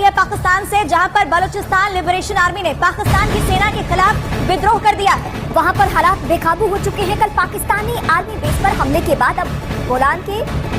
रही है पाकिस्तान से, जहां पर बलूचिस्तान लिबरेशन आर्मी ने पाकिस्तान की सेना के खिलाफ विद्रोह कर दिया है। वहां पर हालात बेकाबू हो चुके हैं। कल पाकिस्तानी आर्मी बेस पर हमले के बाद अब गोलान के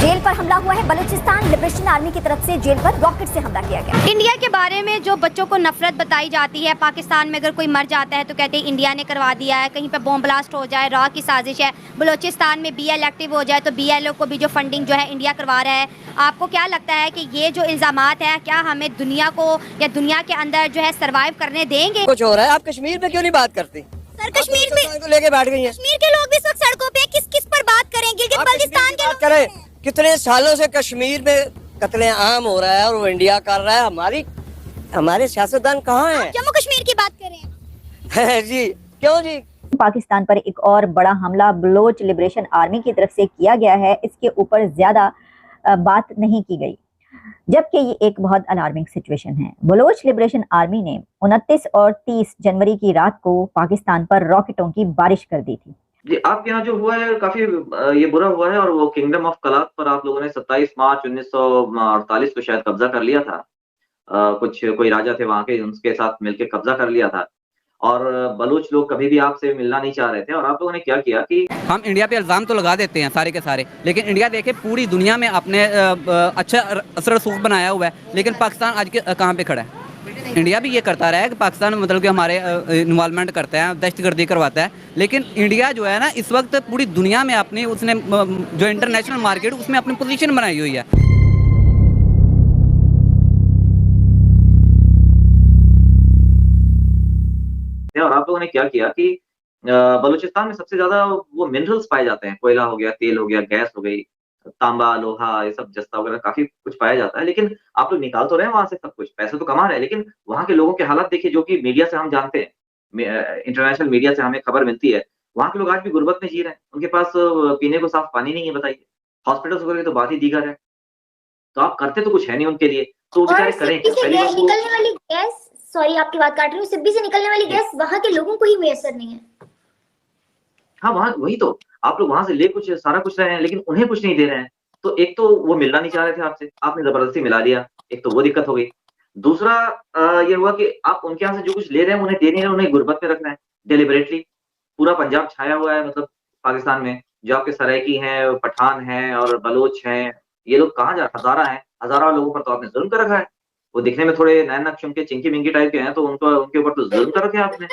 जेल पर हमला हुआ है। बलूचिस्तान लिबरेशन आर्मी की तरफ से जेल पर रॉकेट से हमला किया गया। इंडिया के बारे में जो बच्चों को नफरत बताई जाती है, पाकिस्तान में अगर कोई मर जाता है तो कहते हैं इंडिया ने करवा दिया है, कहीं पे बॉम्ब ब्लास्ट हो जाए रॉ की साजिश है, बलूचिस्तान में BL एक्टिव हो जाए तो BLO को भी जो फंडिंग जो है इंडिया करवा रहा है। आपको क्या लगता है कि ये जो इल्जामात है क्या हमें दुनिया को या दुनिया के अंदर जो है सर्वाइव करने देंगे? कुछ हो रहा है, आप कश्मीर में क्यों नहीं बात करती? सर कश्मीर में लेके बैठ गई है। कश्मीर के लोग भी इस वक्त सड़कों पे किस किस पर बात करें? गिलगित बल्तिस्तान के लोग करें। कितने सालों से कश्मीर में कत्लेआम हो रहा है और वो इंडिया कर रहा है। हमारे सियासतदान कहाँ हैं? जम्मू कश्मीर की बात करें जी क्यों जी? पाकिस्तान पर एक और बड़ा हमला बलोच लिबरेशन आर्मी की तरफ से किया गया है। इसके ऊपर ज्यादा बात नहीं की गई, जबकि ये एक बहुत अलार्मिंग सिचुएशन है। बलोच लिबरेशन आर्मी ने 29 और 30 जनवरी की रात को पाकिस्तान पर रॉकेटों की बारिश कर दी थी। जी, आपके यहाँ जो हुआ है काफी ये बुरा हुआ है और वो किंगडम ऑफ कलात पर आप लोगों ने 27 मार्च 1948 को शायद कब्जा कर लिया था। कुछ कोई राजा थे वहां के, उनके साथ मिलकर कब्जा कर लिया था और बलूच लोग कभी भी आपसे मिलना नहीं चाह रहे थे। और आप लोगों ने क्या किया कि हम इंडिया पे इल्ज़ाम तो लगा देते हैं सारे के सारे, लेकिन इंडिया देखे पूरी दुनिया में अपने अच्छा असर रसूख बनाया हुआ है, लेकिन पाकिस्तान आज के कहाँ पे खड़ा है? इंडिया भी ये करता रहा है कि पाकिस्तान मतलब कि हमारे इन्वॉल्वमेंट करता है, दहशतगर्दी करवाता है, लेकिन इंडिया जो है ना इस वक्त पूरी दुनिया में अपनी उसने जो इंटरनेशनल मार्केट उसमें अपनी पोजीशन बनाई हुई है। और आप लोगों ने क्या किया कि बलूचिस्तान में सबसे ज्यादा वो मिनरल्स पाए जाते हैं, कोयला हो गया, तेल हो गया, गैस हो गई, तांबा, लोहा, ये सब जस्ता वगैरह काफी कुछ पाया जाता है। लेकिन आप लोग निकाल तो रहे हैं वहां से सब कुछ, पैसे तो कमा रहे हैं, लेकिन वहां के लोगों के हालात देखिए जो कि मीडिया से हम जानते हैं, इंटरनेशनल मीडिया से हमें खबर मिलती है। वहां के लोग आज भी गुर्बत में जी रहे हैं, उनके पास पीने को साफ पानी नहीं है, बताइए। हॉस्पिटल्स वगैरह तो बात ही दीगर है। तो आप करते तो कुछ है नहीं उनके लिए, तो बेचारे करें। निकलने वाली गैस, सॉरी आपकी बात काट रही हूँ, सिब्बी से निकलने वाली गैस वहां के लोगों को ही मुयसर नहीं है। हाँ, वहां वही तो, आप लोग वहां से ले कुछ सारा कुछ रहे हैं, लेकिन उन्हें कुछ नहीं दे रहे हैं। तो एक तो वो मिलना नहीं चाह रहे थे आपसे, आपने जबरदस्ती मिला दिया, एक तो वो दिक्कत हो गई। दूसरा ये हुआ कि आप उनके यहाँ से जो कुछ ले रहे हैं उन्हें दे नहीं रहे, उन्हें गुर्बत में रखना है डेलिबरेटली। पूरा पंजाब छाया हुआ है मतलब पाकिस्तान में, जो आपके सराइकी हैं, पठान हैं और बलोच हैं, ये लोग कहाँ जा, हजारा हैं, हजारा लोगों पर तो आपने जुल्म कर रखा है। वो दिखने में थोड़े नैन नक्शम के चिंकी मिंकी टाइप के हैं, तो उनके ऊपर तो जुल्म कर रखे आपने,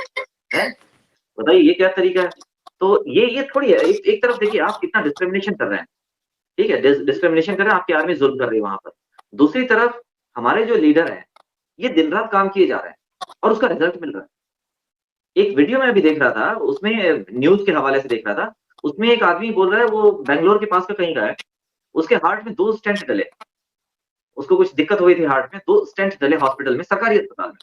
है? बताइए ये क्या तरीका है? तो ये थोड़ी है। एक तरफ देखिए आप कितना डिस्क्रिमिनेशन कर रहे हैं, ठीक है, डिस्क्रिमिनेशन कर रहे हैं, आपकी आर्मी जुल्म कर रही है वहां पर। दूसरी तरफ हमारे जो लीडर हैं ये दिन रात काम किए जा रहे हैं और उसका रिजल्ट मिल रहा है। एक वीडियो में अभी देख रहा था, उसमें न्यूज के हवाले से देख रहा था, उसमें एक आदमी बोल रहा है वो बेंगलोर के पास का कहीं का है, उसके हार्ट में 2 स्टेंट डले, उसको कुछ दिक्कत हुई थी हार्ट में, 2 स्टेंट डले हॉस्पिटल में, सरकारी अस्पताल में।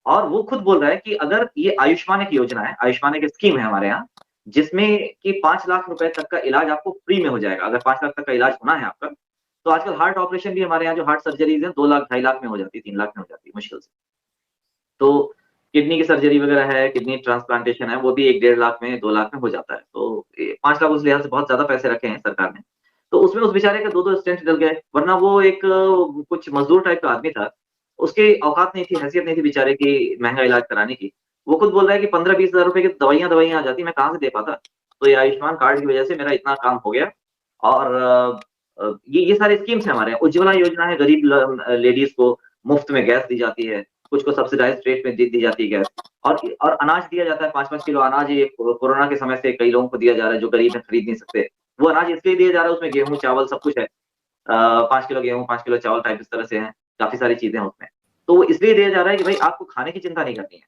और वो खुद बोल रहा है कि अगर ये आयुष्मान एक योजना है, आयुष्मान एक स्कीम है हमारे यहाँ, जिसमें कि 5 लाख रुपए तक का इलाज आपको फ्री में हो जाएगा। अगर 5 लाख तक का इलाज होना है आपका, तो आजकल हार्ट ऑपरेशन भी हमारे यहाँ जो हार्ट सर्जरीज हैं 2 लाख 2.5 लाख में हो जाती है, 3 लाख में हो जाती है मुश्किल से। तो किडनी की सर्जरी वगैरह है, किडनी ट्रांसप्लांटेशन है, वो भी 1-1.5 लाख में, 2 लाख में हो जाता है। तो 5 लाख उस लिहाज से बहुत ज्यादा पैसे रखे हैं सरकार ने। तो उसमें उस बेचारे के 2-2 स्टेंट डल गए, वरना वो एक कुछ मजदूर टाइप का आदमी था, उसकी औकात नहीं थी, हैसियत नहीं थी बेचारे की महंगा इलाज कराने की। वो खुद बोल रहा है कि 15-20 हजार रुपए की दवाइयां आ जाती, मैं कहाँ से दे पाता। तो ये आयुष्मान कार्ड की वजह से मेरा इतना काम हो गया। और ये सारे स्कीम्स हैं हमारे यहाँ। उज्ज्वला योजना है, गरीब लेडीज को मुफ्त में गैस दी जाती है, कुछ को सब्सिडाइज रेट में दी जाती है गैस, और अनाज दिया जाता है, 5-5 किलो अनाज। ये कोरोना के समय से कई लोगों को दिया जा रहा है जो गरीब है, खरीद नहीं सकते। वो अनाज इसलिए दिया जा रहा है, उसमें गेहूं चावल सब कुछ है, 5 किलो गेहूं 5 किलो चावल टाइप इस तरह से है, काफी सारी चीजें हैं उसमें। तो वो इसलिए दिया जा रहा है कि भाई आपको खाने की चिंता नहीं करनी है,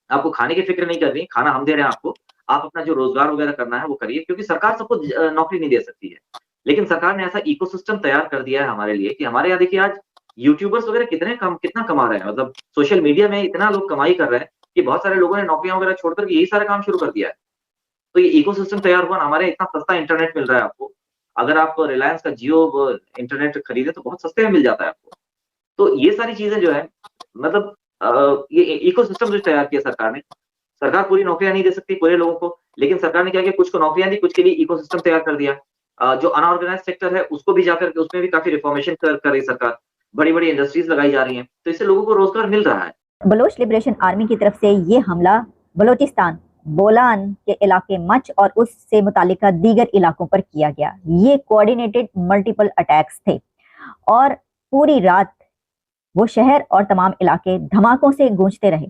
आपको खाने की फिक्र नहीं करनी, खाना हम दे रहे हैं आपको, आप अपना जो रोजगार वगैरह करना है वो करिए, क्योंकि सरकार सबको नौकरी नहीं दे सकती है। लेकिन सरकार ने ऐसा इकोसिस्टम तैयार कर दिया है हमारे लिए कि हमारे यहाँ देखिए आज यूट्यूबर्स वगैरह कितना कमा रहे हैं, मतलब सोशल मीडिया में इतना लोग कमाई कर रहे हैं कि बहुत सारे लोगों ने नौकरियां वगैरह छोड़कर यही सारा काम शुरू कर दिया है। तो ये इकोसिस्टम तैयार हुआ, हमारे इतना सस्ता इंटरनेट मिल रहा है आपको। अगर आप रिलायंस का जियो इंटरनेट खरीदे तो बहुत सस्ते में मिल जाता है आपको। तो ये सारी चीजें जो है, मतलब ये इकोसिस्टम जो तैयार किया सरकार ने, सरकार पूरी नौकरियां नहीं दे सकती पूरे लोगों को, लेकिन सरकार ने क्या किया, कुछ को नौकरियां दी, कुछ के लिए इकोसिस्टम तैयार कर दिया। जो अनऑर्गेनाइज सेक्टर है उसको भी जाकर के उसमें भी काफी रिफॉर्मेशन कर रही सरकार। बड़ी बड़ी इंडस्ट्रीज लगाई जा रही हैं, तो इससे लोगों को रोजगार मिल रहा है। बलोच लिबरेशन आर्मी की तरफ से ये हमला बलोचिस्तान बोलान के इलाके मच और उससे मुतालिका दीगर इलाकों पर किया गया। ये कोऑर्डिनेटेड मल्टीपल अटैक्स थे और पूरी रात वो शहर और तमाम इलाके धमाकों से गूंजते रहे।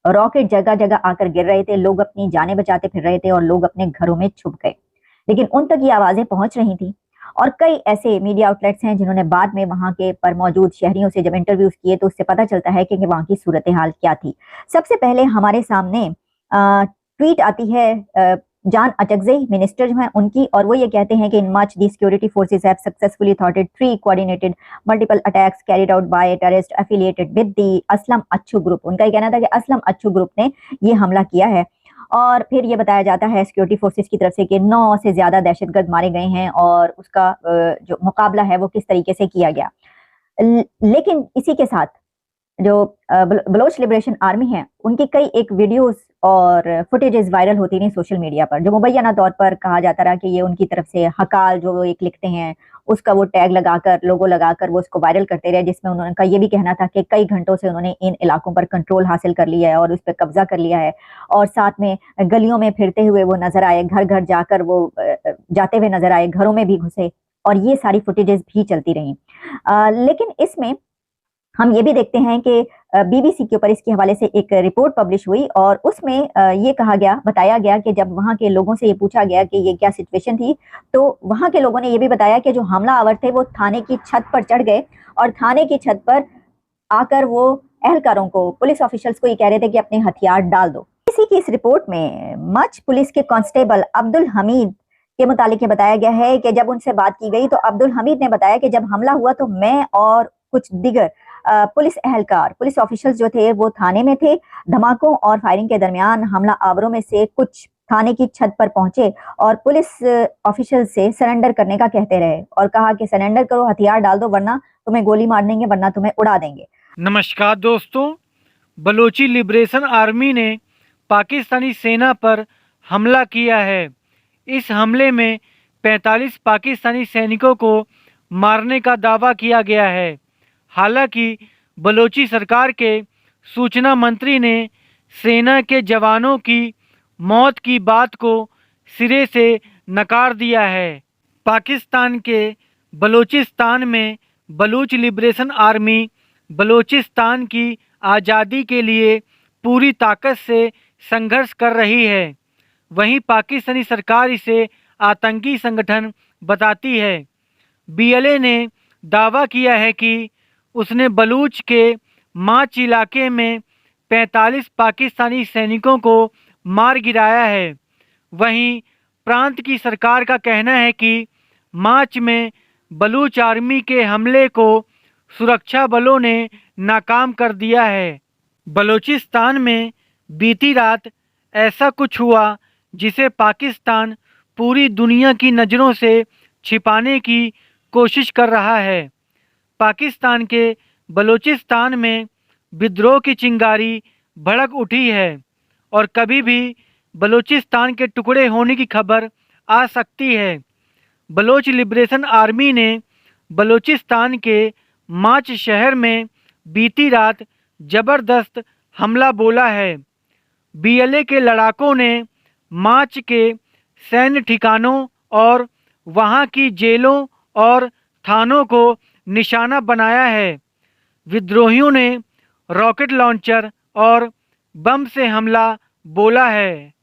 रॉकेट जगह जगह आकर गिर रहे थे, लोग अपनी जानें बचाते फिर रहे थे और लोग अपने घरों में छुप गए, लेकिन उन तक ये आवाजें पहुंच रही थी। और कई ऐसे मीडिया आउटलेट्स हैं जिन्होंने बाद में वहां के पर मौजूद शहरियों से जब इंटरव्यूज किए तो उससे पता चलता है कि वहां की सूरत हाल क्या थी। सबसे पहले हमारे सामने ट्वीट आती है जान अचकज़ई मिनिस्टर जो हैं उनकी, और वो ये कहते हैं कि in much the security forces have successfully थॉटेड 3 coordinated multiple attacks carried out by terrorist affiliated with the Aslam Achhu group. उनका ये कहना था कि असलम अच्छू ग्रुप ने ये हमला किया है। और फिर ये बताया जाता है सिक्योरिटी फोर्सेस की तरफ से कि 9 से ज्यादा दहशतगर्द मारे गए हैं और उसका जो मुकाबला है वो किस तरीके से किया गया। लेकिन इसी के साथ जो बलोच लिबरेशन आर्मी है उनकी कई एक वीडियोस और फुटेजेस वायरल होती रही सोशल मीडिया पर, जो मुबैना तौर पर कहा जाता रहा कि ये उनकी तरफ से हकाल जो एक लिखते हैं उसका वो टैग लगाकर लोगो लगाकर वो उसको वायरल करते रहे, जिसमें उन्होंने का ये भी कहना था कि कई घंटों से उन्होंने इन इलाकों पर कंट्रोल हासिल कर लिया है और उस पर कब्जा कर लिया है। और साथ में गलियों में फिरते हुए वो नजर आए, घर घर जाकर वो जाते हुए नजर आए, घरों में भी घुसे, और ये सारी फुटेजेस भी चलती रही। लेकिन इसमें हम ये भी देखते हैं कि बीबीसी के ऊपर इसके हवाले से एक रिपोर्ट पब्लिश हुई और उसमें ये कहा गया, बताया गया कि जब वहाँ के लोगों से ये पूछा गया कि ये क्या सिचुएशन थी, तो वहाँ के लोगों ने ये भी बताया कि जो हमलावर थे वो थाने की छत पर चढ़ गए और थाने की छत पर आकर वो अहलकारों को, पुलिस ऑफिशियल्स को ये कह रहे थे कि अपने हथियार डाल दो। इसी की इस रिपोर्ट में मच पुलिस के कांस्टेबल अब्दुल हमीद के मुतालिक बताया गया है कि जब उनसे बात की गई तो अब्दुल हमीद ने बताया कि जब हमला हुआ तो मैं और कुछ दीगर पुलिस एहलकार, पुलिस ऑफिशियल्स जो थे वो थाने में थे। धमाकों और फायरिंग के दरमियान हमला आवरों में से कुछ थाने की छत पर पहुंचे और पुलिस ऑफिशियल से सरेंडर करने का कहते रहे और कहा कि सरेंडर करो, हथियार डाल दो वरना तुम्हें गोली मार देंगे, वरना तुम्हें उड़ा देंगे। नमस्कार दोस्तों, बलोची लिबरेशन आर्मी ने पाकिस्तानी सेना पर हमला किया है। इस हमले में 45 पाकिस्तानी सैनिकों को मारने का दावा किया गया है। हालांकि बलोची सरकार के सूचना मंत्री ने सेना के जवानों की मौत की बात को सिरे से नकार दिया है। पाकिस्तान के बलोचिस्तान में बलूच लिबरेशन आर्मी बलोचिस्तान की आज़ादी के लिए पूरी ताकत से संघर्ष कर रही है। वहीं पाकिस्तानी सरकार इसे आतंकी संगठन बताती है। बीएलए ने दावा किया है कि उसने बलूच के माच इलाके में 45 पाकिस्तानी सैनिकों को मार गिराया है। वहीं प्रांत की सरकार का कहना है कि मार्च में बलूच आर्मी के हमले को सुरक्षा बलों ने नाकाम कर दिया है। बलूचिस्तान में बीती रात ऐसा कुछ हुआ जिसे पाकिस्तान पूरी दुनिया की नज़रों से छिपाने की कोशिश कर रहा है। पाकिस्तान के बलूचिस्तान में विद्रोह की चिंगारी भड़क उठी है और कभी भी बलूचिस्तान के टुकड़े होने की खबर आ सकती है। बलोच लिबरेशन आर्मी ने बलूचिस्तान के माच शहर में बीती रात जबरदस्त हमला बोला है। बीएलए के लड़ाकों ने माच के सैन्य ठिकानों और वहां की जेलों और थानों को निशाना बनाया है। विद्रोहियों ने रॉकेट लॉन्चर और बम से हमला बोला है।